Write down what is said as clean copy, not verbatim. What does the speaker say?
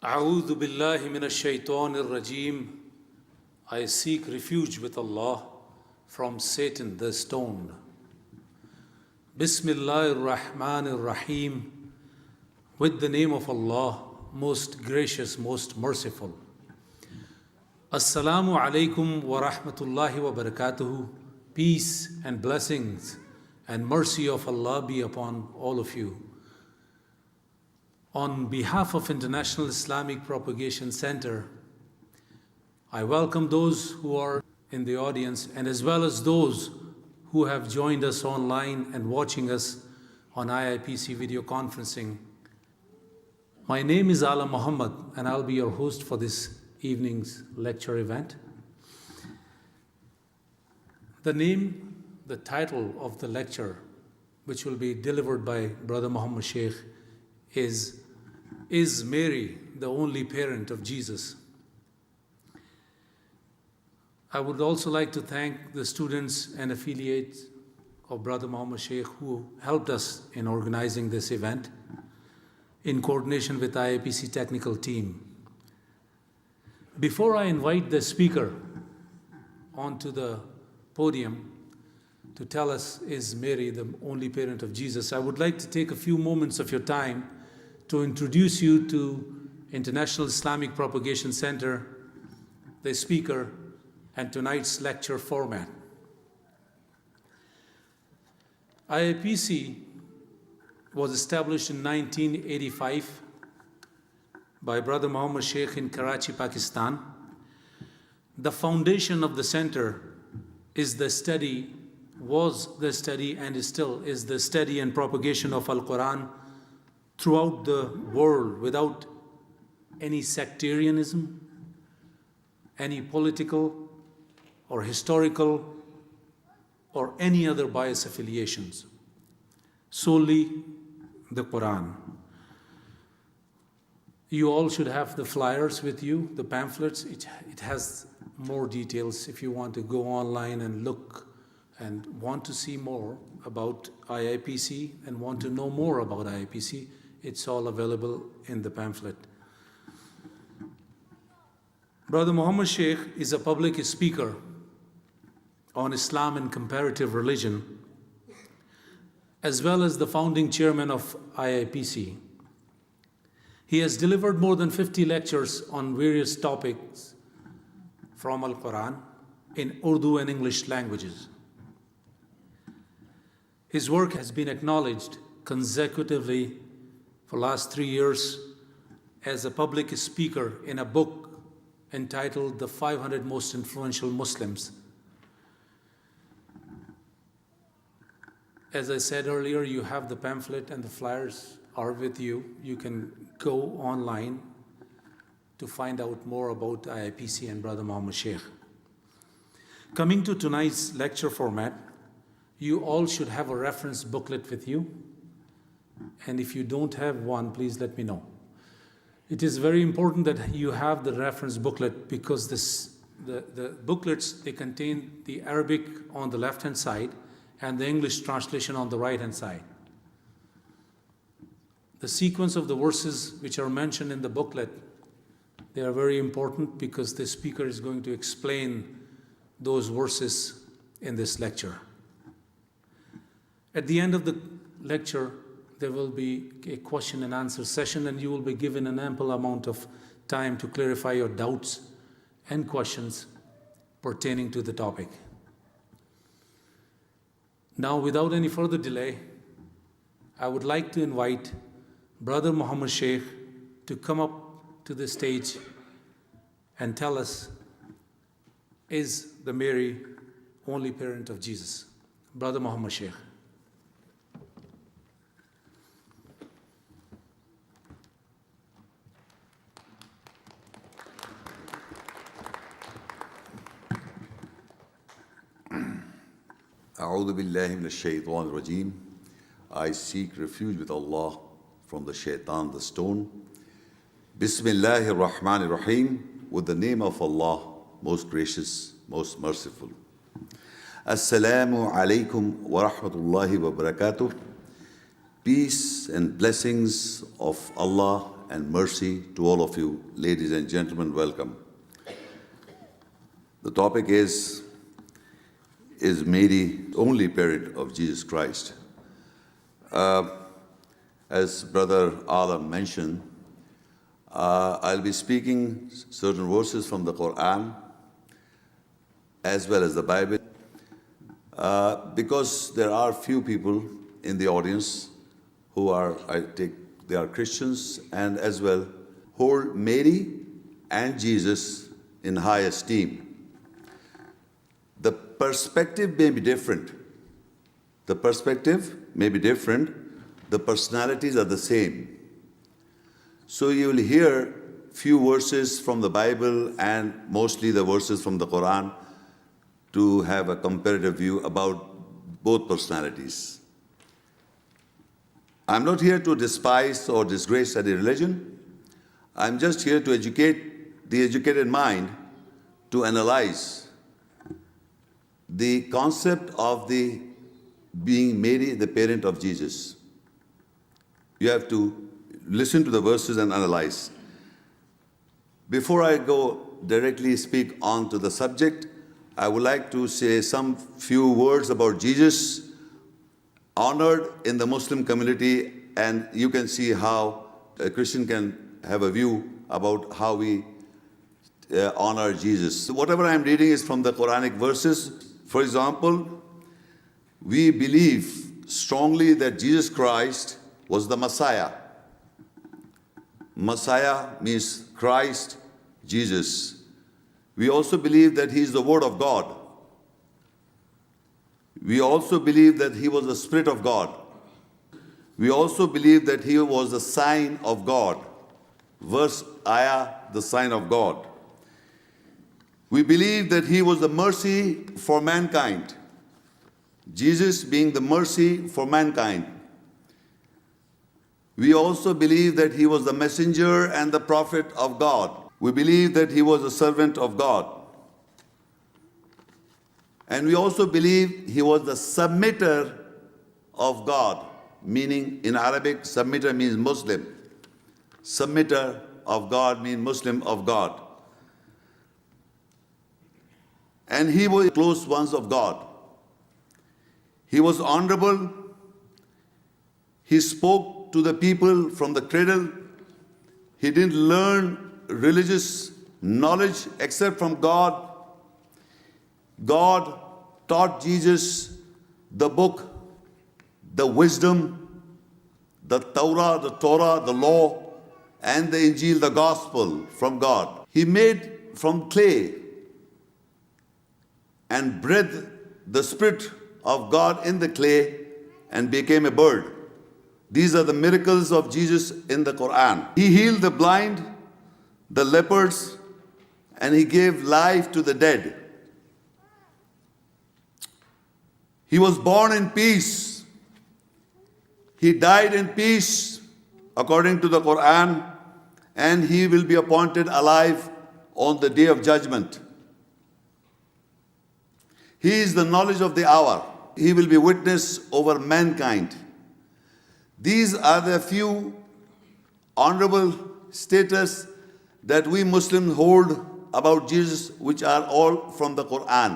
A'udhu billahi minash shaitanir rajim. I seek refuge with Allah from Satan the stone. Bismillahir Rahmanir Rahim. With the name of Allah, most gracious, most merciful. Assalamu alaikum wa rahmatullahi wa barakatuhu. Peace and blessings and mercy of Allah be upon all of you. On behalf of International Islamic Propagation Center, I welcome those who are in the audience and as well as those who have joined us online and watching us on IIPC video conferencing. My name is Mohammad and I'll be your host for this evening's lecture event. The title of the lecture, which will be delivered by Brother Mohammad Shaikh, is Mary the only parent of Jesus? I would also like to thank the students and affiliates of Brother Mohammad Shaikh who helped us in organizing this event in coordination with IIPC technical team. Before I invite the speaker onto the podium to tell us, is Mary the only parent of Jesus, I would like to take a few moments of your time to introduce you to International Islamic Propagation Center, the speaker, and tonight's lecture format. IIPC was established in 1985 by Brother Mohammad Shaikh in Karachi, Pakistan. The foundation of the center is the study, and still is the study and propagation of Al-Quran throughout the world without any sectarianism, any political or historical or any other bias affiliations, solely the Quran. You all should have the flyers with you, the pamphlets. It has more details if you want to go online and look and want to see more about IIPC and want to know more about IIPC. It's all available in the pamphlet. Brother Mohammad Shaikh is a public speaker on Islam and comparative religion, as well as the founding chairman of IIPC. He has delivered more than 50 lectures on various topics from Al-Quran in Urdu and English languages. His work has been acknowledged consecutively for the last 3 years as a public speaker in a book entitled The 500 Most Influential Muslims. As I said earlier, you have the pamphlet and the flyers are with you. You can go online to find out more about IIPC and Brother Mohammad Shaikh. Coming to tonight's lecture format, you all should have a reference booklet with you. And if you don't have one, please let me know. It is very important that you have the reference booklet because the booklets, they contain the Arabic on the left-hand side and the English translation on the right-hand side. The sequence of the verses which are mentioned in the booklet, they are very important because the speaker is going to explain those verses in this lecture. At the end of the lecture, there will be a question and answer session and you will be given an ample amount of time to clarify your doubts and questions pertaining to the topic. Now, without any further delay, I would like to invite Brother Mohammad Shaikh to come up to the stage and tell us, is the Mary only parent of Jesus? Brother Mohammad Shaikh. A'udhu billahi minash shaitanir rajim. I seek refuge with Allah from the shaitan, the stone. Bismillahir Rahmanir Rahim. With the name of Allah, most gracious, most merciful. Assalamu alaikum wa rahmatullahi wa barakatuh. Peace and blessings of Allah and mercy to all of you. Ladies and gentlemen, welcome. The topic is Mary only parent of Jesus Christ? As Brother Alam mentioned, I'll be speaking certain verses from the Quran as well as the Bible, because there are few people in the audience who are, they are Christians and as well hold Mary and Jesus in high esteem. The perspective may be different. The perspective may be different. The personalities are the same. So you will hear few verses from the Bible and mostly the verses from the Quran to have a comparative view about both personalities. I'm not here to despise or disgrace any religion. I'm just here to educate the educated mind to analyze the concept of the being Mary, the parent of Jesus. You have to listen to the verses and analyze. Before I go directly speak on to the subject, I would like to say some few words about Jesus, honored in the Muslim community, and you can see how a Christian can have a view about how we honor Jesus. So whatever I'm reading is from the Quranic verses. For example, we believe strongly that Jesus Christ was the Messiah. Messiah means Christ, Jesus. We also believe that He is the Word of God. We also believe that He was the Spirit of God. We also believe that He was the sign of God. Verse ayah, the sign of God. We believe that He was the mercy for mankind. Jesus being the mercy for mankind. We also believe that He was the messenger and the prophet of God. We believe that He was a servant of God. And we also believe He was the submitter of God, meaning in Arabic, submitter means Muslim. Submitter of God means Muslim of God. And He was close ones of God. He was honorable. He spoke to the people from the cradle. He didn't learn religious knowledge except from God. God taught Jesus the book, the wisdom, the Torah, the law, and the Injil, the gospel from God. He made from clay and breathed the Spirit of God in the clay and became a bird. These are the miracles of Jesus in the Quran. He healed the blind, the lepers, and He gave life to the dead. He was born in peace. He died in peace according to the Quran, and He will be appointed alive on the day of judgment. He is the knowledge of the hour. He will be witness over mankind. These are the few honorable status that we Muslims hold about Jesus, which are all from the Quran.